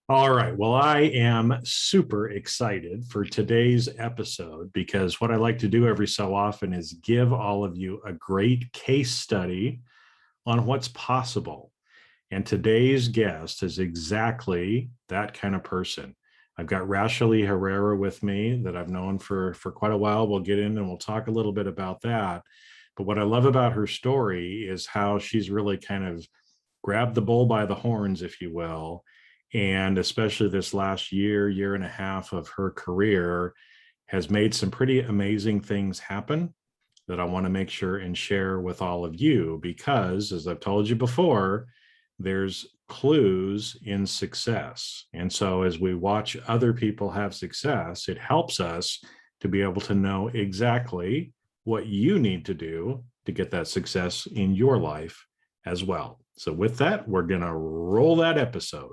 All right. Well, I am super excited for today's episode because what I like to do every so often is give all of you a great case study on what's possible. And today's guest is exactly that kind of person. I've got Rashelle Herrera with me that I've known for quite a while. We'll get in and we'll talk a little bit about that. But what I love about her story is how she's really kind of grabbed the bull by the horns, if you will. And especially this last year and a half of her career has made some pretty amazing things happen that I want to make sure and share with all of you because, as I've told you before, there's clues in success. And so as we watch other people have success, it helps us to be able to know exactly what you need to do to get that success in your life as well. So with that, we're going to roll that episode.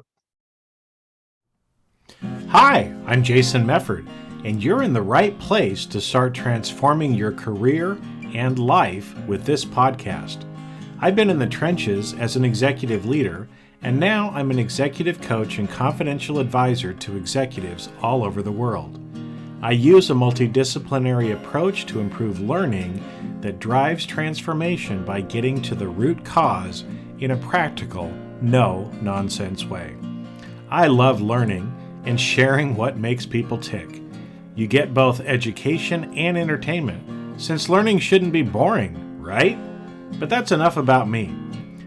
Hi, I'm Jason Mefford, and you're in the right place to start transforming your career and life with this podcast. I've been in the trenches as an executive leader, and now I'm an executive coach and confidential advisor to executives all over the world. I use a multidisciplinary approach to improve learning that drives transformation by getting to the root cause in a practical, no-nonsense way. I love learning and sharing what makes people tick. You get both education and entertainment, since learning shouldn't be boring, right? But that's enough about me.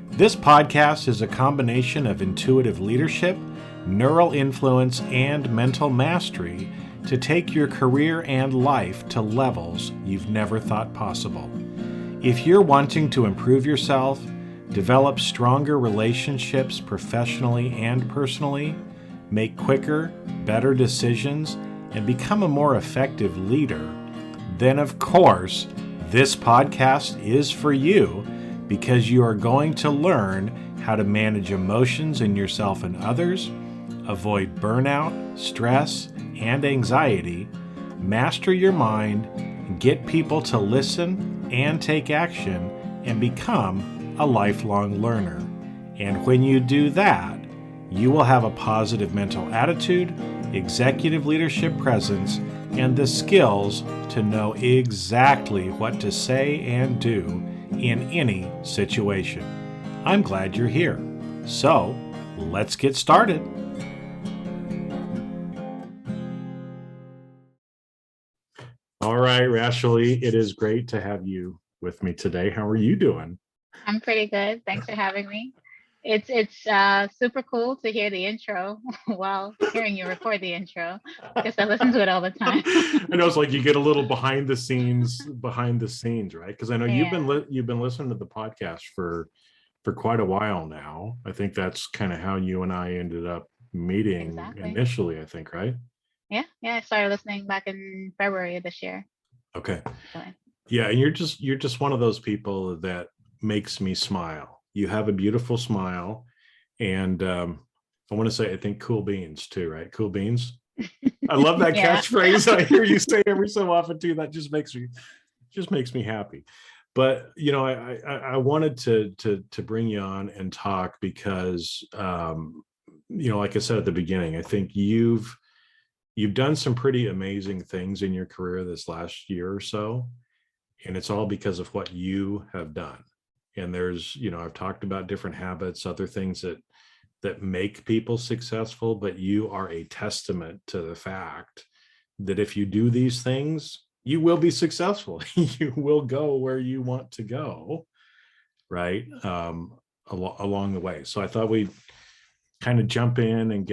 This podcast is a combination of intuitive leadership, neural influence, and mental mastery to take your career and life to levels you've never thought possible. If you're wanting to improve yourself, develop stronger relationships professionally and personally, make quicker, better decisions, and become a more effective leader, then of course, this podcast is for you because you are going to learn how to manage emotions in yourself and others, avoid burnout, stress, and anxiety, master your mind, get people to listen and take action, and become a lifelong learner. And when you do that, you will have a positive mental attitude, executive leadership presence, and the skills to know exactly what to say and do in any situation. I'm glad you're here. So, let's get started. All right, Rashelle, it is great to have you with me today. How are you doing? I'm pretty good. Thanks for having me. It's super cool to hear the intro while hearing you record the intro because I listen to it all the time. I know it's like you get a little behind the scenes, right? Because I know Yeah, you've been listening to the podcast for quite a while now. I think that's kind of how you and I ended up meeting exactly. initially, I think, right? Yeah. I started listening back in February of this year. Okay. Actually. Yeah, and you're just one of those people that makes me smile. You have a beautiful smile, and I want to say I think cool beans too, right? Cool beans. I love that Yeah. catchphrase. I hear you say every so often too. That just makes me happy. But you know, I wanted to bring you on and talk because you know, like I said at the beginning, I think you've done some pretty amazing things in your career this last year or so, and it's all because of what you have done. And there's, you know, I've talked about different habits, other things that make people successful, but you are a testament to the fact that if you do these things, you will be successful. You will go where you want to go, right? Along the way. So I thought we'd kind of jump in and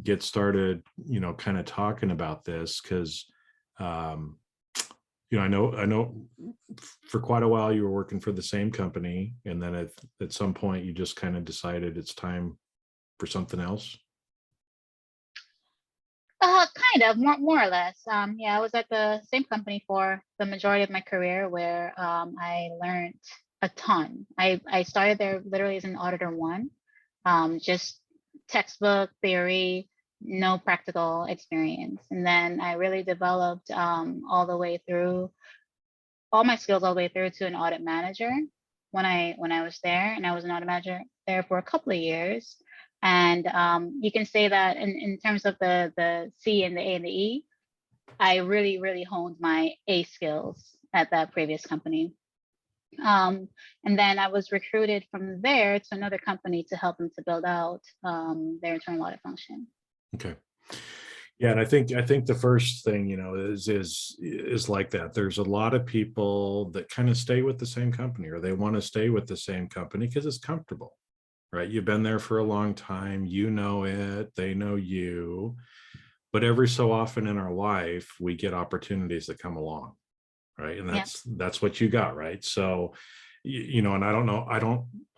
get started, you know, kind of talking about this because um, you know, I know for quite a while you were working for the same company, and then at some point you just kind of decided it's time for something else. Kind of, more or less. Yeah, I was at the same company for the majority of my career where I learned a ton. I started there literally as an auditor one, just textbook theory, no practical experience. And then I really developed all the way through all my skills all the way through to an audit manager when I was there, and I was an audit manager there for a couple of years. And you can say that in terms of the C and the A and the E, I really, really honed my A skills at that previous company. And then I was recruited from there to another company to help them to build out their internal audit function. Okay. Yeah, and I think the first thing, is like that. There's a lot of people that kind of stay with the same company, or they want to stay with the same company because it's comfortable, right? You've been there for a long time, you know it, they know you. But every so often in our life, we get opportunities that come along, right? And Yeah. that's what you got, right? So, and I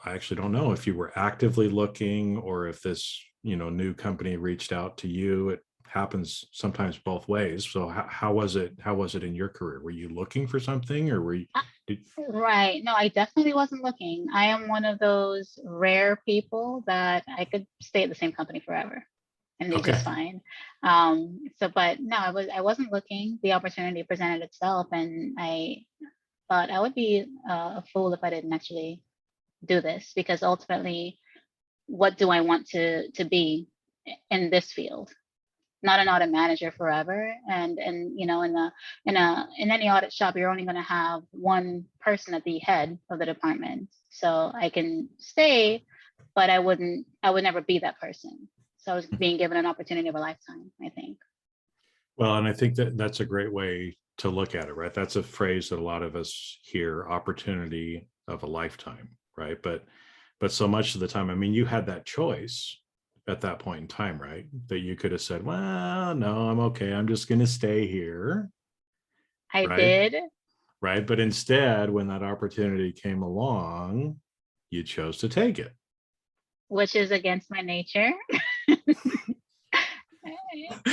actually don't know if you were actively looking or if this, new company reached out to you. It happens sometimes both ways. So how was it? How was it in your career? Were you looking for something, or were you? Did, Right. No, I definitely wasn't looking. I am one of those rare people that I could stay at the same company forever and be okay. just fine. But no, I wasn't looking. The opportunity presented itself, and I thought I would be a fool if I didn't actually do this, because ultimately, what do I want to be in this field? Not an audit manager forever. And in any audit shop, you're only going to have one person at the head of the department. So I can stay, but I would never be that person. So I was being given an opportunity of a lifetime, I think. Well, and I think that that's a great way to look at it, right? That's a phrase that a lot of us hear: opportunity of a lifetime, right? But so much of the time, I mean, you had that choice at that point in time, right? That you could have said, well, no, I'm okay, I'm just going to stay here, I right? did, Right. But instead, when that opportunity came along, you chose to take it. which is against my nature.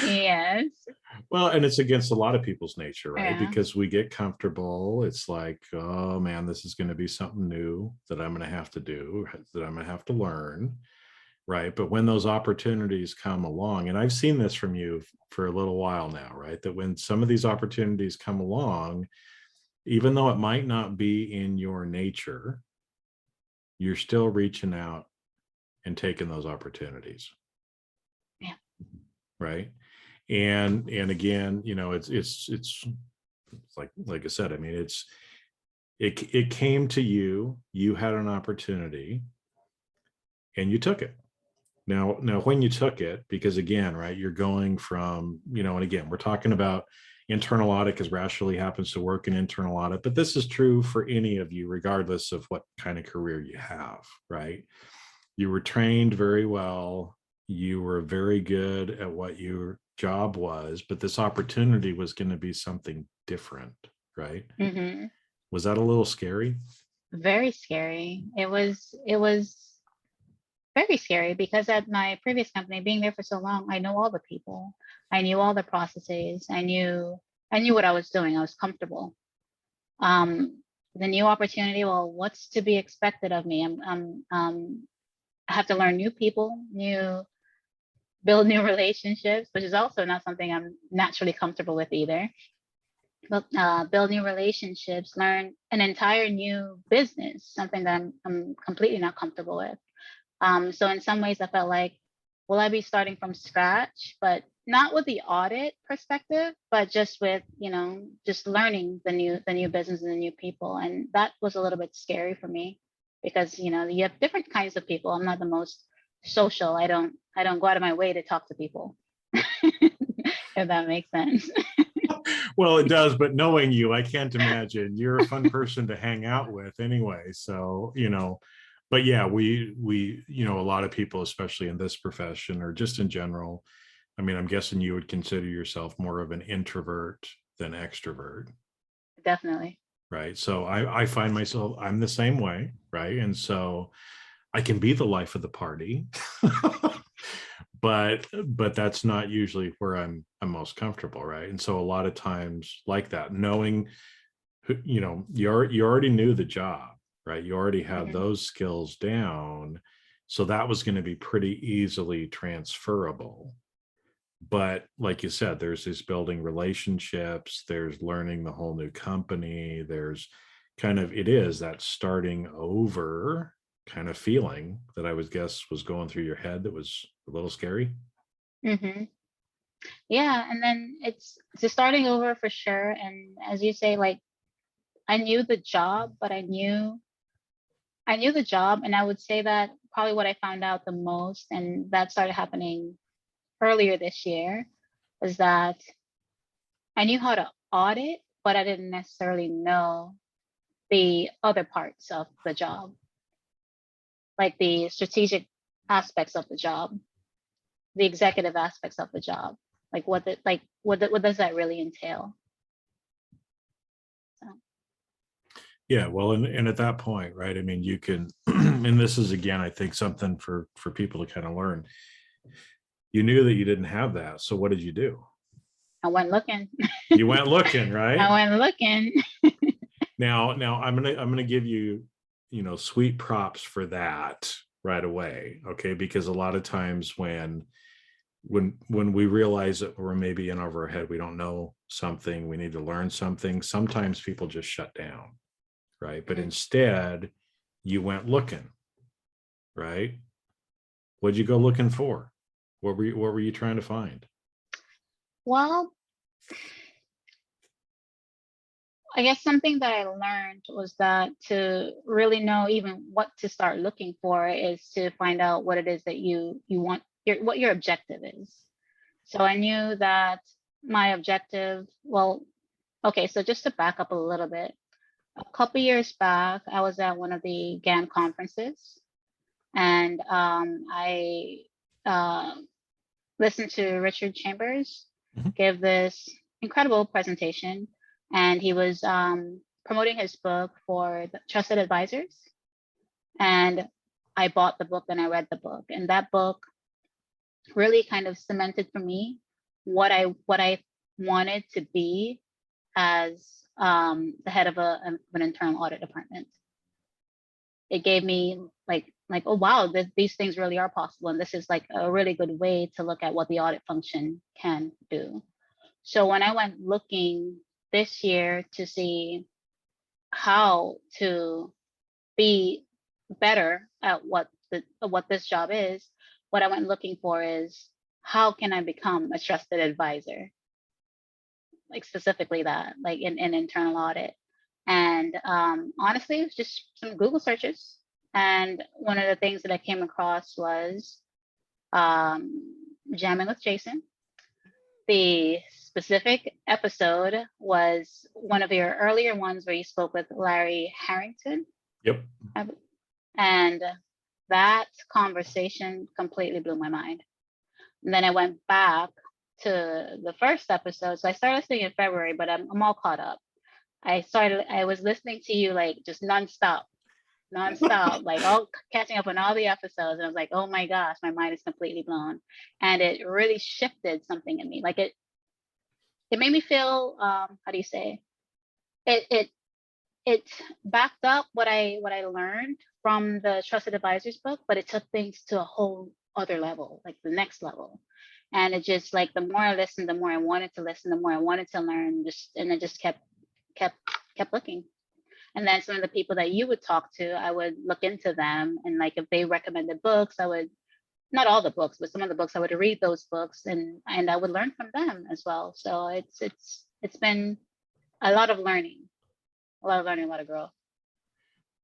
Yes. Well, and it's against a lot of people's nature, right? Yeah. Because we get comfortable. It's like, oh man, this is going to be something new that I'm going to have to do, that I'm going to have to learn. Right. But when those opportunities come along, and I've seen this from you for a little while now, right? That when some of these opportunities come along, even though it might not be in your nature, you're still reaching out and taking those opportunities. Yeah. Right. And again, it's like I said, I mean, it came to you, you had an opportunity and you took it. Now when you took it, because again, right, you're going from, and again, we're talking about internal audit because Rashelle happens to work in internal audit, but this is true for any of you, regardless of what kind of career you have, right? You were trained very well. You were very good at what your job was, but this opportunity was going to be something different, right? Hmm. Was that a little scary? Very scary. It was very scary because at my previous company, being there for so long, I know all the people. I knew all the processes. I knew what I was doing. I was comfortable. The new opportunity, well, what's to be expected of me? I have to learn new people, build new relationships, which is also not something I'm naturally comfortable with either. But build new relationships, learn an entire new business, something that I'm completely not comfortable with. So in some ways, I felt like, will I be starting from scratch? But not with the audit perspective, but just with, just learning the new business and the new people. And that was a little bit scary for me because, you have different kinds of people. I'm not the most social. I don't go out of my way to talk to people, if that makes sense. Well, it does, but knowing you, I can't imagine you're a fun person to hang out with anyway. So, but yeah, we, a lot of people, especially in this profession or just in general, I mean, I'm guessing you would consider yourself more of an introvert than extrovert, Definitely. right? So I find myself, I'm the same way, right? And so I can be the life of the party, but that's not usually where I'm most comfortable, right? And so a lot of times like that, knowing you already knew the job, right? You already had Hmm. those skills down, so that was going to be pretty easily transferable. But like you said, there's this building relationships, there's learning the whole new company, there's kind of, it is that starting over, kind of feeling that I would guess was going through your head that was a little scary. Hmm. Yeah, and then it's just starting over for sure. And as you say, like I knew the job, but I knew the job, and I would say that probably what I found out the most, and that started happening earlier this year, was that I knew how to audit, but I didn't necessarily know the other parts of the job, like the strategic aspects of the job, the executive aspects of the job. Like what does that really entail? So, Yeah, well, and at that point, right? I mean, you can, and this is again, I think something for people to kind of learn. You knew that you didn't have that, so what did you do? I went looking. You went looking, right? I went looking. Now I'm gonna give you, sweet props for that right away, okay? Because a lot of times when we realize that we're maybe in over our head, we don't know something, we need to learn something. Sometimes people just shut down, right? But Mhm. instead, you went looking, right? What'd you go looking for? What were you trying to find? Well, I guess something that I learned was that to really know even what to start looking for is to find out what it is that you want, what your objective is. So I knew that my objective, well, okay, so just to back up a little bit, a couple years back, I was at one of the GAN conferences, and I uh, listened to Richard Chambers Mhm. give this incredible presentation, and he was promoting his book for the trusted advisors. And I bought the book and I read the book, and that book really kind of cemented for me what I wanted to be as the head of an internal audit department. It gave me like oh wow, these things really are possible, and this is like a really good way to look at what the audit function can do. So when I went looking this year to see how to be better at what this job is, what I went looking for is how can I become a trusted advisor, like specifically that, like in internal audit. And honestly, it was just some Google searches. And one of the things that I came across was um, Jamming with Jason. The specific episode was one of your earlier ones where you spoke with Larry Harrington. Yep. And that conversation completely blew my mind. And then I went back to the first episode. So I started listening in February, but I'm all caught up. I was listening to you like just nonstop, like all catching up on all the episodes. And I was like, oh my gosh, my mind is completely blown. And it really shifted something in me. Like it made me feel, how do you say, it it backed up what I learned from the Trusted Advisors book, but it took things to a whole other level, like the next level. And it just like the more I listened, the more I wanted to listen, the more I wanted to learn, just and I just kept kept looking. And then some of the people that you would talk to, I would look into them, and like if they recommended books, I would, not all the books, but some of the books, I would read those books, and I would learn from them as well. So it's been a lot of learning, a lot of growth.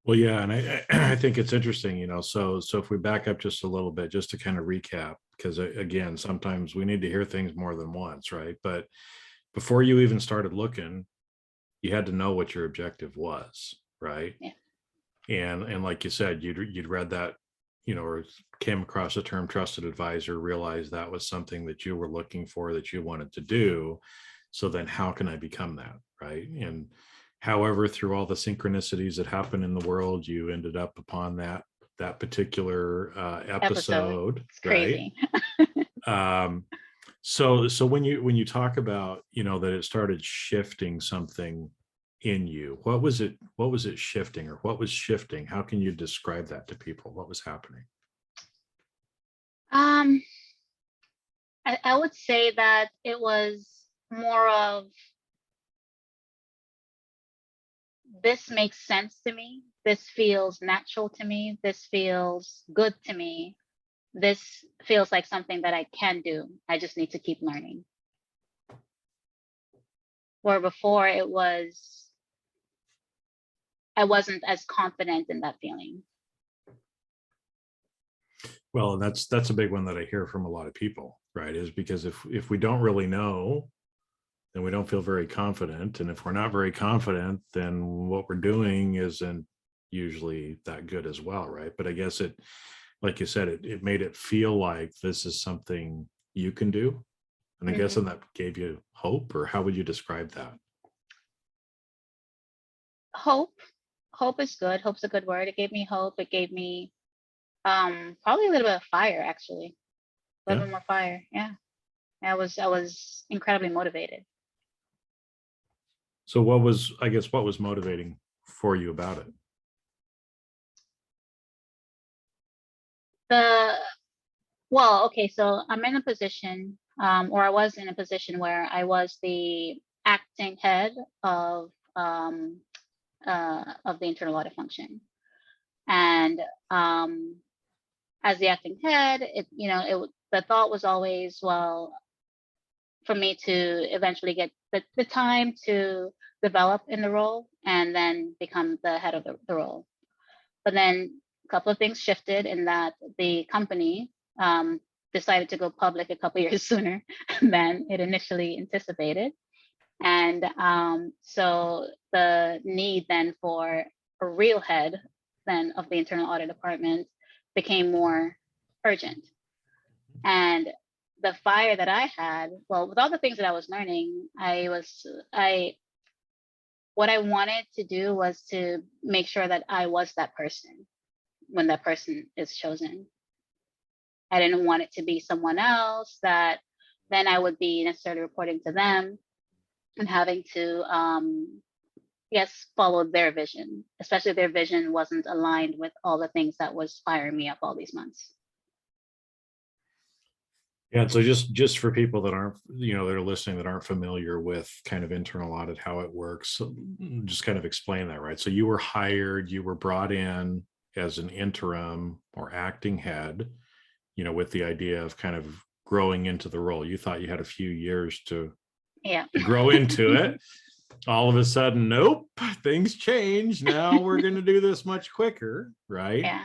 Well, yeah, and I think it's interesting, so if we back up just a little bit, just to kind of recap, because again, sometimes we need to hear things more than once, right? But before you even started looking, you had to know what your objective was, right? Yeah. And like you said, you'd read that, or came across the term trusted advisor, realized that was something that you were looking for, that you wanted to do. So then how can I become that, right? And however, through all the synchronicities that happen in the world, you ended up upon that particular Episode. episode, It's right? crazy. um so when you talk about, that it started shifting something in you, what was it shifting, or what was shifting? How can you describe that to people? What was happening? Um, I would say that it was more of this makes sense to me. this feels natural to me. This feels good to me. This feels like something that I can do. I just need to keep learning. Where before I wasn't as confident in that feeling. Well, and that's a big one that I hear from a lot of people, right? Is because if we don't really know, then we don't feel very confident. And if we're not very confident, then what we're doing isn't usually that good as well, right? But I guess it, like you said, it made it feel like this is something you can do. And I guess Mm-hmm. that gave you hope, or how would you describe that? Hope is good. Hope's a good word. It gave me hope. It gave me probably a little bit of fire, actually. A little Yeah. bit more fire. Yeah. I was incredibly motivated. So what was motivating for you about it? Well, okay, so I'm in a position, or I was in a position where I was the acting head of the internal audit function. And as the acting head, the thought was always, well, for me to eventually get the time to develop in the role and then become the head of the role. But then a couple of things shifted in that the company decided to go public a couple years sooner than it initially anticipated. And so the need then for a real head then of the internal audit department became more urgent. And the fire that I had, well, with all the things that I was learning, what I wanted to do was to make sure that I was that person when that person is chosen. I didn't want it to be someone else that then I would be necessarily reporting to them and having to, yes, follow their vision, especially if their vision wasn't aligned with all the things that was firing me up all these months. Yeah, so just for people that aren't, that are listening that aren't familiar with kind of internal audit, how it works, so just kind of explain that, right? So you were hired, you were brought in as an interim or acting head, with the idea of kind of growing into the role. You thought you had a few years to grow into it. All of a sudden, nope, things change. Now we're going to do this much quicker, right? Yeah.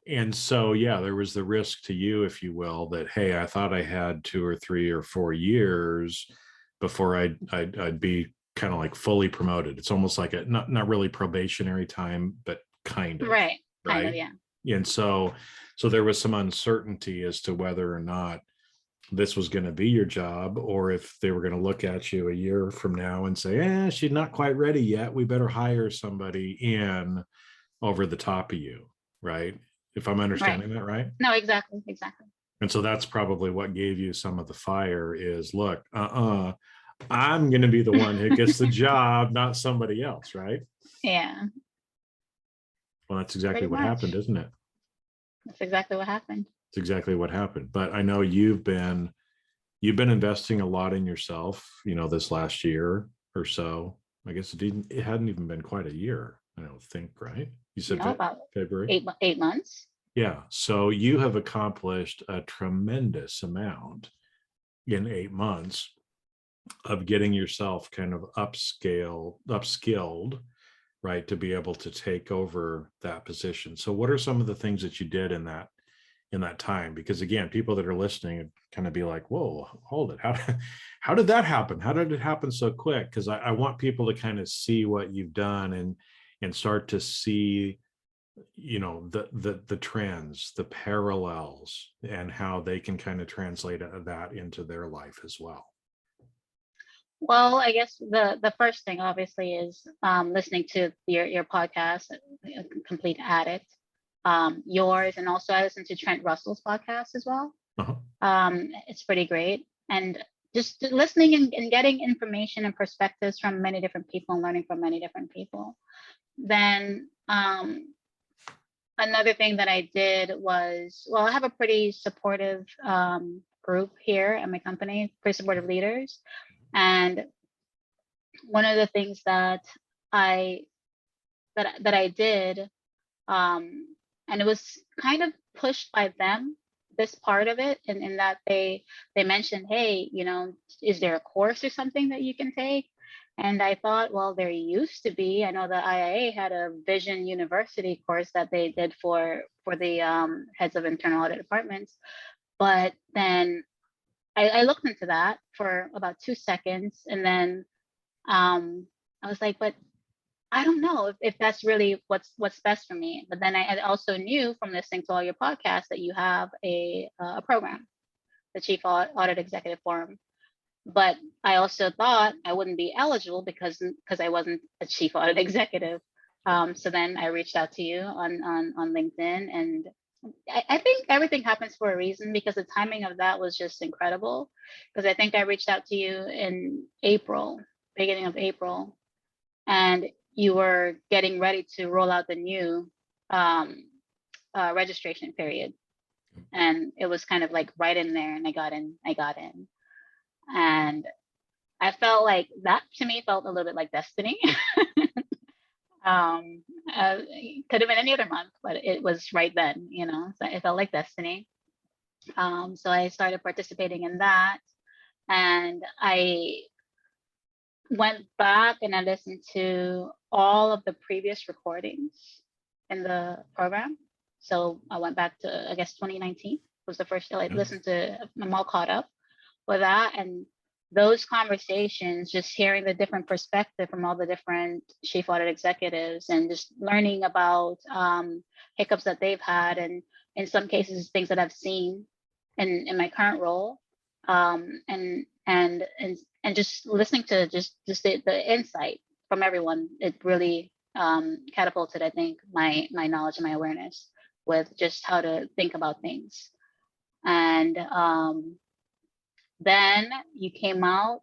And so, yeah, there was the risk to you, if you will, that, hey, I thought I had 2 or 3 or 4 years before I'd be kind of like fully promoted. It's almost like a not really probationary time, but kind of. Right. Kind of, Right. yeah. And so there was some uncertainty as to whether or not this was going to be your job, or if they were going to look at you a year from now and say, she's not quite ready yet. We better hire somebody in over the top of you. Right. If I'm understanding that right. No, exactly. And so that's probably what gave you some of the fire is, look, I'm going to be the one who gets the job, not somebody else. Right. Yeah. Well, that's exactly Pretty what much. happened, isn't it? That's exactly what happened. It's exactly what happened. But I know you've been investing a lot in yourself, this last year or so. I guess it hadn't even been quite a year, I don't think, right? You said About February. 8 months. Yeah. So you have accomplished a tremendous amount in 8 months of getting yourself kind of upskilled, right, to be able to take over that position. So what are some of the things that you did in that time? Because again, people that are listening kind of be like, whoa, hold it. How did that happen? How did it happen so quick? Because I want people to kind of see what you've done and start to see, the trends, the parallels, and how they can kind of translate that into their life as well. Well, I guess the first thing obviously is listening to your podcast, Complete Addict, yours, and also I listen to Trent Russell's podcast as well. It's pretty great, and just listening and getting information and perspectives from many different people and learning from many different people. Then another thing that I did was, well, I have a pretty supportive group here at my company, pretty supportive leaders. And one of the things that I did And it was kind of pushed by them, this part of it, and in that they mentioned, hey, is there a course or something that you can take? And I thought, well, there used to be. I know the IIA had a Vision University course that they did for the heads of internal audit departments. But then I looked into that for about 2 seconds, and then I was like, but I don't know if that's really what's best for me. But then I also knew from listening to all your podcasts that you have a program, the Chief Audit Executive Forum. But I also thought I wouldn't be eligible because I wasn't a Chief Audit Executive. So then I reached out to you on LinkedIn, and I think everything happens for a reason, because the timing of that was just incredible. Because I think I reached out to you in April, beginning of April, and you were getting ready to roll out the new registration period. And it was kind of like right in there, and I got in. And I felt like that, to me, felt a little bit like destiny. It could have been any other month, but it was right then, so it felt like destiny. So I started participating in that, and I went back and I listened to all of the previous recordings in the program. So I went back to, I guess, 2019 was the first I listened to. I'm all caught up with that, and those conversations, just hearing the different perspective from all the different chief audit executives, and just learning about hiccups that they've had, and in some cases things that I've seen in my current role, and just listening to just the insight from everyone, it really catapulted, I think, my knowledge and my awareness with just how to think about things. And then you came out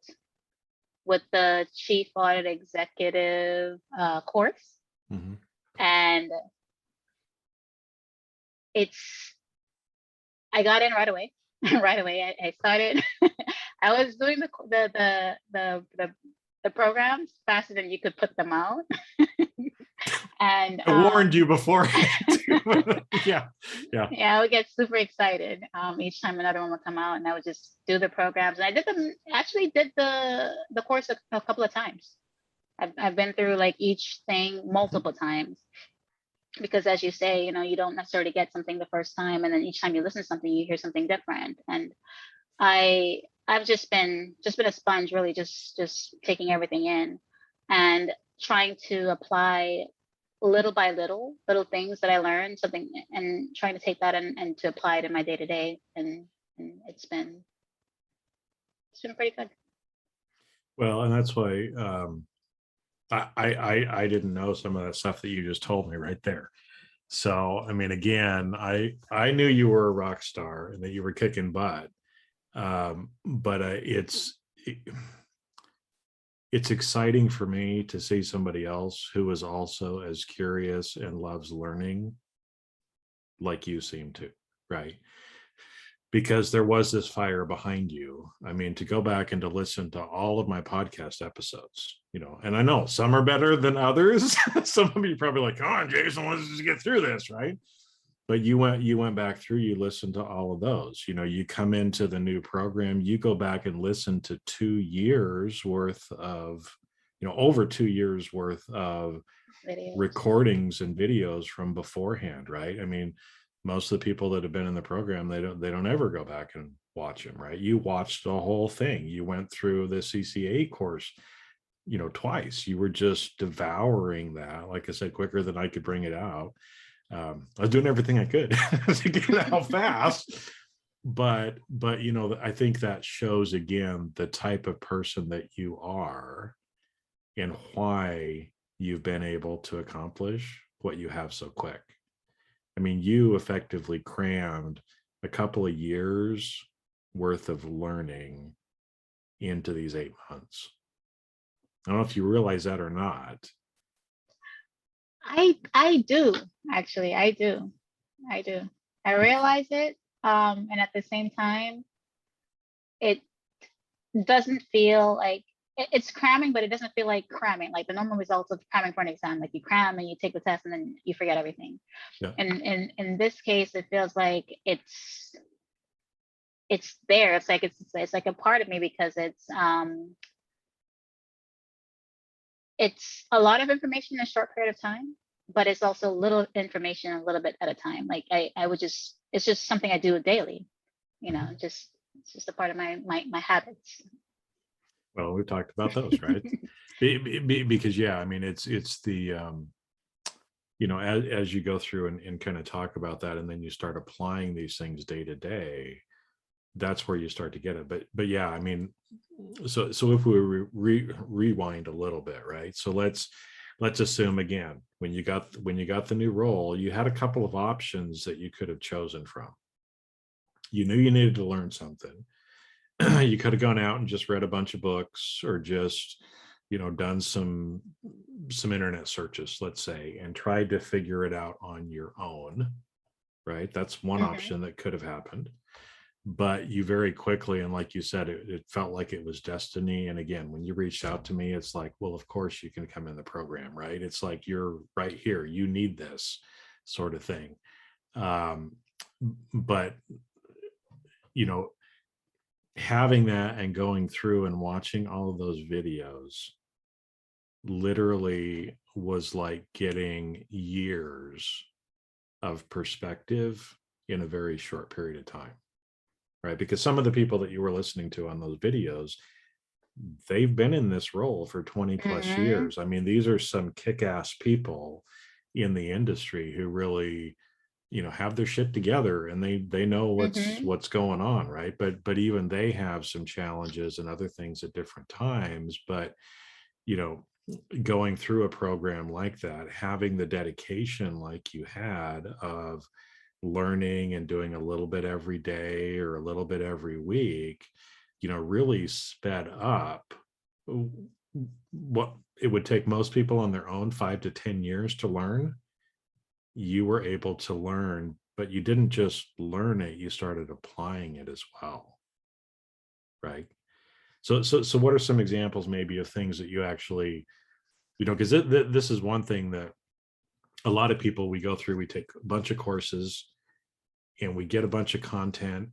with the Chief Audit Executive course. Mm-hmm. And I got in right away. Right away, I started. I was doing the programs faster than you could put them out. And I warned you before. Yeah. I would get super excited each time another one would come out, and I would just do the programs. And I did the course a couple of times. I've been through like each thing multiple times, because as you say, you don't necessarily get something the first time, and then each time you listen to something, you hear something different. And I've just been a sponge, really, just taking everything in and trying to apply little by little things that I learned, something, and trying to take that and to apply it in my day to day. And it's been pretty good. Well, and that's why I didn't know some of that stuff that you just told me right there. So, I mean, again, I knew you were a rock star and that you were kicking butt. But it's exciting for me to see somebody else who is also as curious and loves learning like you seem to, right? Because there was this fire behind you. I mean, to go back and to listen to all of my podcast episodes, and I know some are better than others. Some of you probably like, come on, Jason, let's just get through this, right? But you went back through, you listened to all of those. You come into the new program, you go back and listen to 2 years worth of, over 2 years worth of videos, recordings and videos from beforehand, right? I mean, most of the people that have been in the program, they don't ever go back and watch them, right? You watched the whole thing. You went through the CCA course, twice. You were just devouring that, like I said, quicker than I could bring it out. I was doing everything I could to get it out fast, but I think that shows again the type of person that you are and why you've been able to accomplish what you have so quick. I mean, you effectively crammed a couple of years worth of learning into these 8 months. I don't know if you realize that or not. I do, actually. I do. I realize it. And at the same time, it doesn't feel like it's cramming, but it doesn't feel like cramming, like the normal results of cramming for an exam. Like you cram and you take the test and then you forget everything. Yeah. And in this case, it feels like it's there. It's like it's like a part of me, because it's a lot of information in a short period of time, but it's also little information a little bit at a time. Like I would just, it's just something I do daily, you know, just it's just a part of my habits. Well, we've talked about those, right? Because yeah, I mean, it's the as you go through and kind of talk about that, and then you start applying these things day to day, that's where you start to get it. But yeah, I mean, so if we rewind a little bit, right? So let's assume again, when you got the new role, you had a couple of options that you could have chosen from. You knew you needed to learn something. You could have gone out and just read a bunch of books, or just done some internet searches, let's say, and tried to figure it out on your own, right? That's one option that could have happened. But you very quickly, and like you said, it felt like it was destiny. And again, when you reached out to me, it's like, well, of course you can come in the program, right? It's like, you're right here, you need this sort of thing. But having that and going through and watching all of those videos literally was like getting years of perspective in a very short period of time, right? Because some of the people that you were listening to on those videos, they've been in this role for 20 plus years. I mean, these are some kick-ass people in the industry who really have their shit together, and they know what's going on, right? But even they have some challenges and other things at different times. But going through a program like that, having the dedication like you had of learning and doing a little bit every day or a little bit every week, really sped up what it would take most people on their own 5 to 10 years to learn. You were able to learn, but you didn't just learn it, you started applying it as well, right? So what are some examples maybe of things that you actually, because this is one thing that a lot of people, we go through, we take a bunch of courses and we get a bunch of content,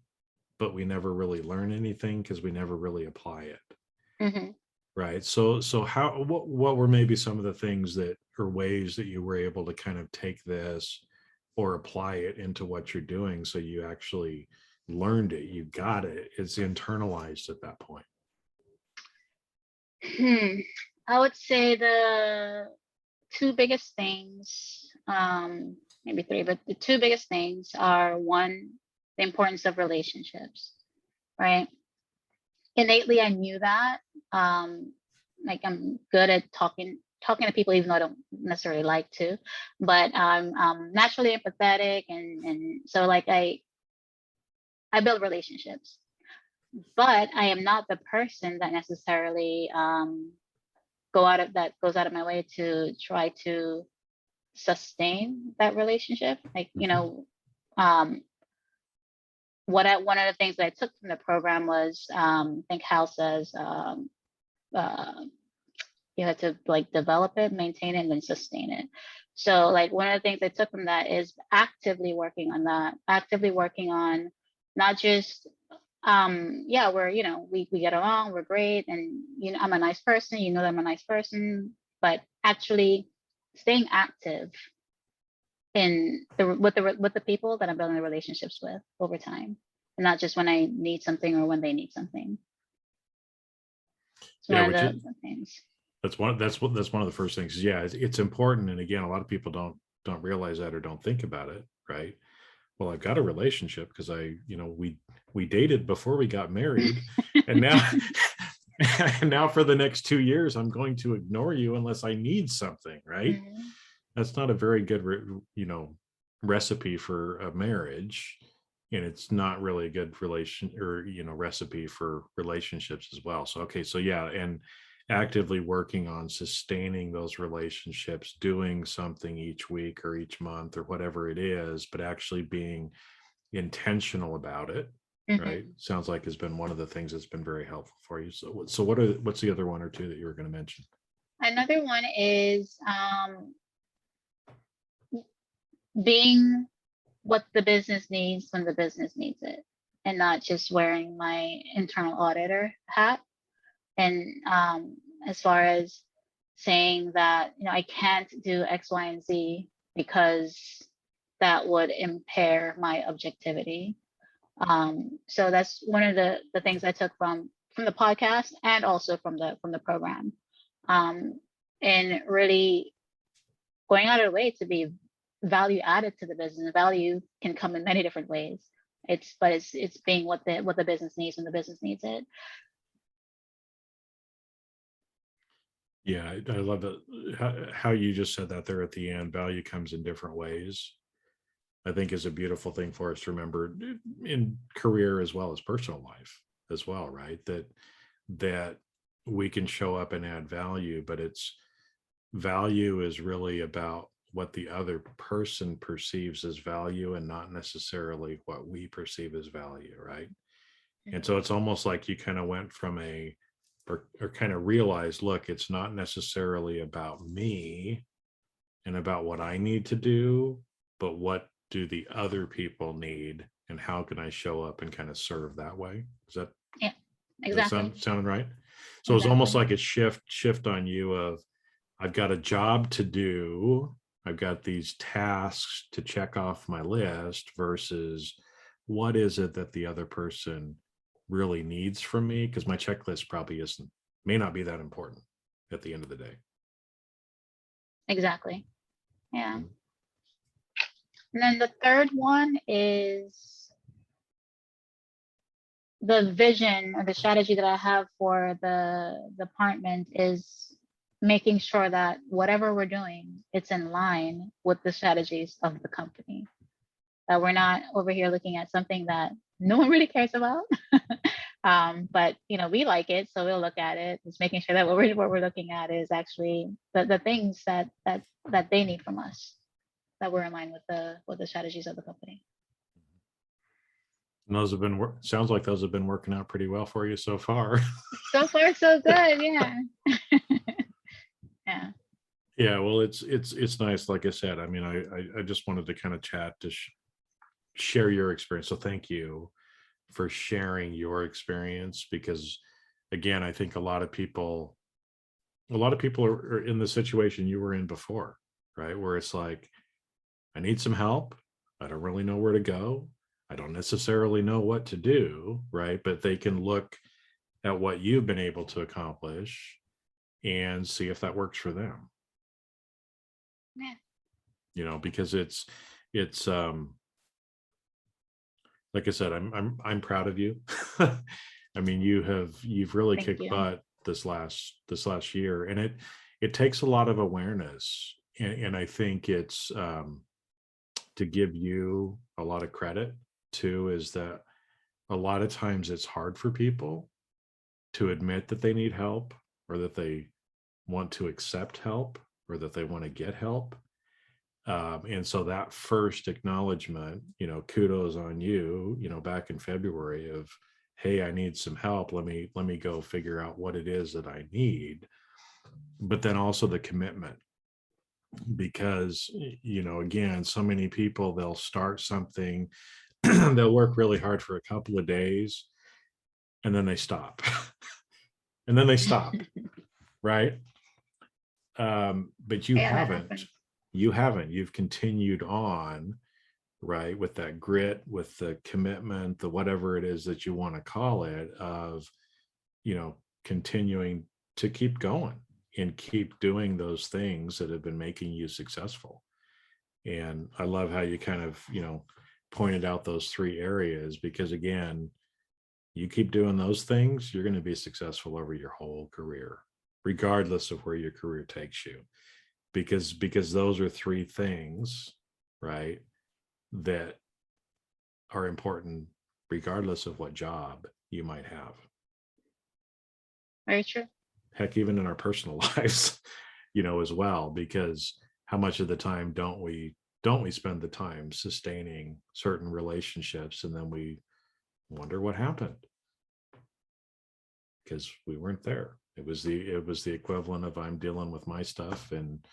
but we never really learn anything because we never really apply it. Right. So what were maybe some of the things that, or ways that you were able to kind of take this or apply it into what you're doing, so you actually learned it, you got it, it's internalized at that point? I would say the two biggest things, maybe three, but the two biggest things are, one, the importance of relationships, right? Innately, I knew that. Like I'm good at talking to people, even though I don't necessarily like to, but I'm naturally empathetic, and so like I build relationships, but I am not the person that necessarily goes out of my way to try to sustain that relationship. Like, one of the things that I took from the program was, I think Hal says, you have to like develop it, maintain it, and then sustain it. So like one of the things I took from that is actively working on not just we're we get along, we're great, and I'm a nice person, that I'm a nice person, but actually staying active in with the people that I'm building the relationships with over time, and not just when I need something or when they need something. It's one of the things. That's one of the first things. Yeah, it's important. And again, a lot of people don't realize that or don't think about it, right? Well, I've got a relationship because we dated before we got married, and now and now for the next 2 years, I'm going to ignore you unless I need something, right? That's not a very good, recipe for a marriage, and it's not really a good recipe for relationships as well. So, okay. So yeah. And actively working on sustaining those relationships, doing something each week or each month or whatever it is, but actually being intentional about it, right? Sounds like has been one of the things that's been very helpful for you. So what's the other one or two that you were going to mention? Another one is being what the business needs when the business needs it, and not just wearing my internal auditor hat. And as far as saying that, I can't do X, Y, and Z because that would impair my objectivity. So that's one of the things I took from the podcast and also from the program, and really going out of the way to be value added to the business. Value can come in many different ways. It's being what the business needs when the business needs it. Yeah, I love it. How you just said that there at the end. Value comes in different ways. I think is a beautiful thing for us to remember in career as well as personal life as well, right? That we can show up and add value, but it's value is really about what the other person perceives as value and not necessarily what we perceive as value, right? And so it's almost like you kind of went from or kind of realized, look, it's not necessarily about me and about what I need to do, but what do the other people need and how can I show up and kind of serve that way? Is that, Yeah, exactly. Sound right? So it's almost like a shift on you of, I've got a job to do. I've got these tasks to check off my list versus what is it that the other person really needs from me? Because my checklist probably may not be that important at the end of the day. Exactly. Yeah. And then the third one is the vision or the strategy that I have for the department is making sure that whatever we're doing, it's in line with the strategies of the company. That we're not over here looking at something that no one really cares about. But we like it, so we'll look at it. Just making sure that what we're looking at is actually the things that they need from us, that we're in line with the strategies of the company. And those have been sounds like those have been working out pretty well for you so far. So far, so good. Yeah. Yeah. Yeah. Well, it's nice. Like I said, I mean, I just wanted to kind of chat to share your experience. So thank you for sharing your experience, because again, I think a lot of people are in the situation you were in before, right? Where it's like, I need some help. I don't really know where to go. I don't necessarily know what to do, right? But they can look at what you've been able to accomplish and see if that works for them. Yeah. Because it's like I said, I'm proud of you. I mean, you've really kicked butt this last year, and it takes a lot of awareness, and I think it's to give you a lot of credit too, is that a lot of times it's hard for people to admit that they need help, or that they want to accept help, or that they want to get help. And so that first acknowledgement, kudos on you, back in February of, hey, I need some help. Let me go figure out what it is that I need. But then also the commitment, because, again, so many people, they'll start something, they'll work really hard for a couple of days, and then they stop. And then they stop. Right. But you haven't. You've continued on, right, with that grit, with the commitment, the whatever it is that you want to call it, of continuing to keep going and keep doing those things that have been making you successful. And I love how you kind of pointed out those three areas, because again, you keep doing those things, you're going to be successful over your whole career, regardless of where your career takes you. Because those are three things, right, that are important regardless of what job you might have. Very true. Heck, even in our personal lives, as well, because how much of the time don't we spend the time sustaining certain relationships, and then we Wonder what happened. Because we weren't there. It was the equivalent of I'm dealing with my stuff, and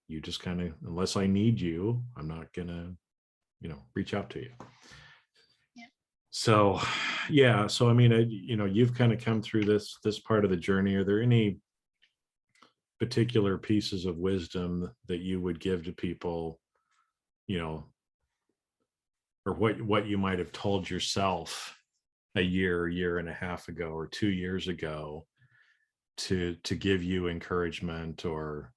you just kind of, unless I need you, I'm not gonna, reach out to you. Yeah. So, yeah. So, I mean, you've kind of come through this part of the journey. Are there any particular pieces of wisdom that you would give to people, or what you might have told yourself a year and a half ago, or 2 years ago, to give you encouragement? Or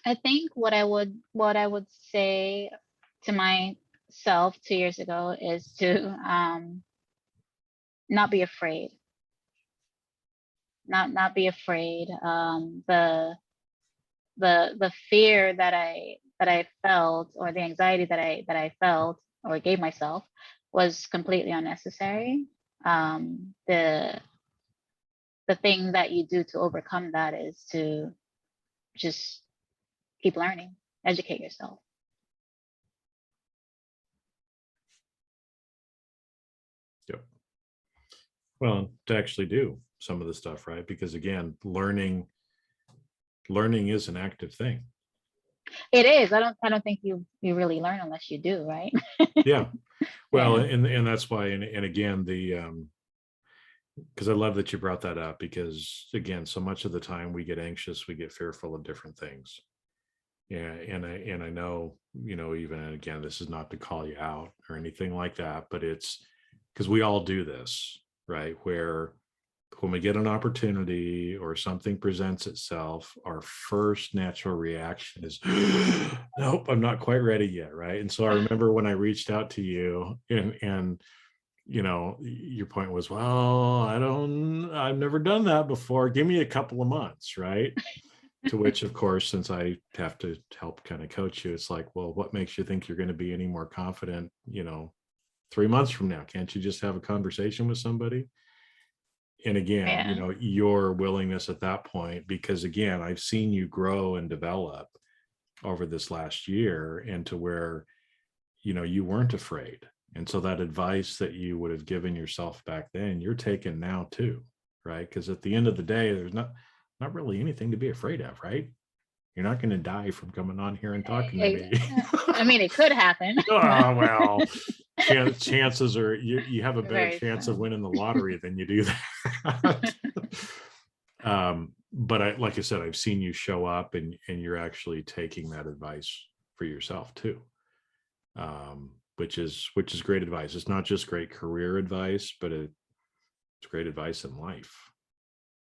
I think what I would say to myself 2 years ago is to not be afraid. Not be afraid. The fear that I felt, or the anxiety that I felt or gave myself, was completely unnecessary. The thing that you do to overcome that is to just keep learning, educate yourself. Yep. Well, to actually do some of the stuff, right? Because again, learning is an active thing. It is. I don't think you really learn unless you do, right? Yeah. Well, Yeah. and that's why, and again, because I love that you brought that up, because again, so much of the time we get anxious, we get fearful of different things. Yeah, and I know, even, and again, this is not to call you out or anything like that, but it's because we all do this, right? Where when we get an opportunity or something presents itself, our first natural reaction is, nope, I'm not quite ready yet, right? And so I remember when I reached out to you, and your point was, well, I've never done that before. Give me a couple of months, right? To which, of course, since I have to help kind of coach you, it's like, well, what makes you think you're going to be any more confident, 3 months from now? Can't you just have a conversation with somebody? And again, Yeah. your willingness at that point, because again, I've seen you grow and develop over this last year into where, you weren't afraid. And so that advice that you would have given yourself back then, you're taking now too, right? Because at the end of the day, there's not really anything to be afraid of, right? You're not going to die from coming on here and talking to me. I mean, it could happen. Oh, well, chances are you have a better Very chance of true. winning the lottery than you do that. But like I said, I've seen you show up, and you're actually taking that advice for yourself too. Which is great advice. It's not just great career advice, but it's great advice in life,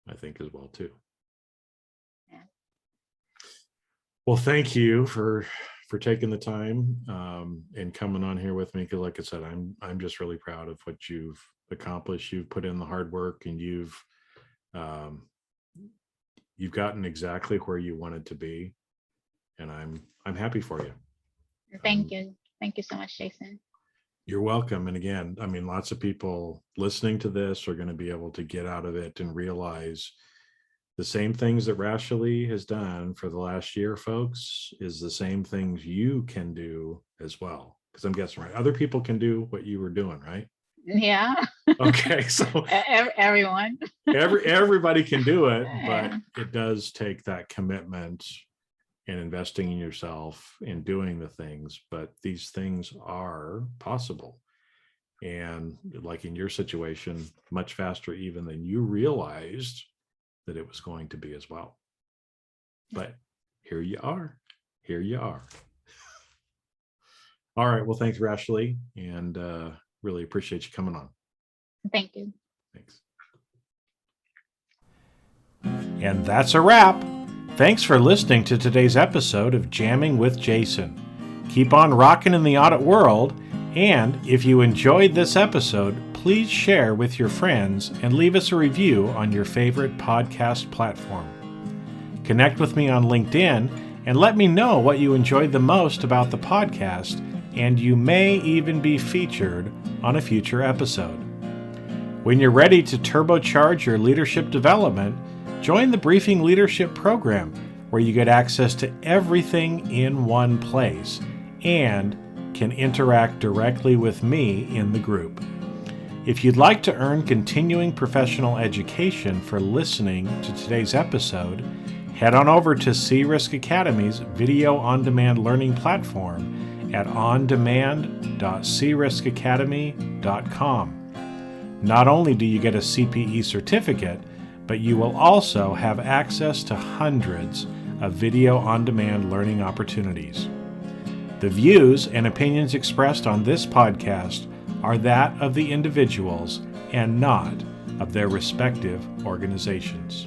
I think, as well too. Yeah. Well, thank you for taking the time and coming on here with me, because like I said, I'm just really proud of what you've accomplished. You've put in the hard work, and you've gotten exactly where you wanted to be, and I'm happy for you. Thank you so much, Jason. You're welcome. And again, I mean, lots of people listening to this are going to be able to get out of it and realize the same things that Rashelle has done for the last year, folks, is the same things you can do as well. Because I'm guessing, right, other people can do what you were doing, right? Yeah. Okay, so everyone. everybody can do it, but Yeah. it does take that commitment and investing in yourself and doing the things. But these things are possible, and like in your situation, much faster even than you realized that it was going to be as well. But here you are. All right, well, thanks, Rashelle, and really appreciate you coming on. Thank you. Thanks. And that's a wrap. Thanks for listening to today's episode of Jamming with Jason. Keep on rocking in the audit world, and if you enjoyed this episode, please share with your friends and leave us a review on your favorite podcast platform. Connect with me on LinkedIn and let me know what you enjoyed the most about the podcast, and you may even be featured on a future episode. When you're ready to turbocharge your leadership development, join the Briefing Leadership Program, where you get access to everything in one place and can interact directly with me in the group. If you'd like to earn continuing professional education for listening to today's episode, head on over to C-Risk Academy's video on-demand learning platform at ondemand.criskacademy.com. Not only do you get a CPE certificate, but you will also have access to hundreds of video on-demand learning opportunities. The views and opinions expressed on this podcast are that of the individuals and not of their respective organizations.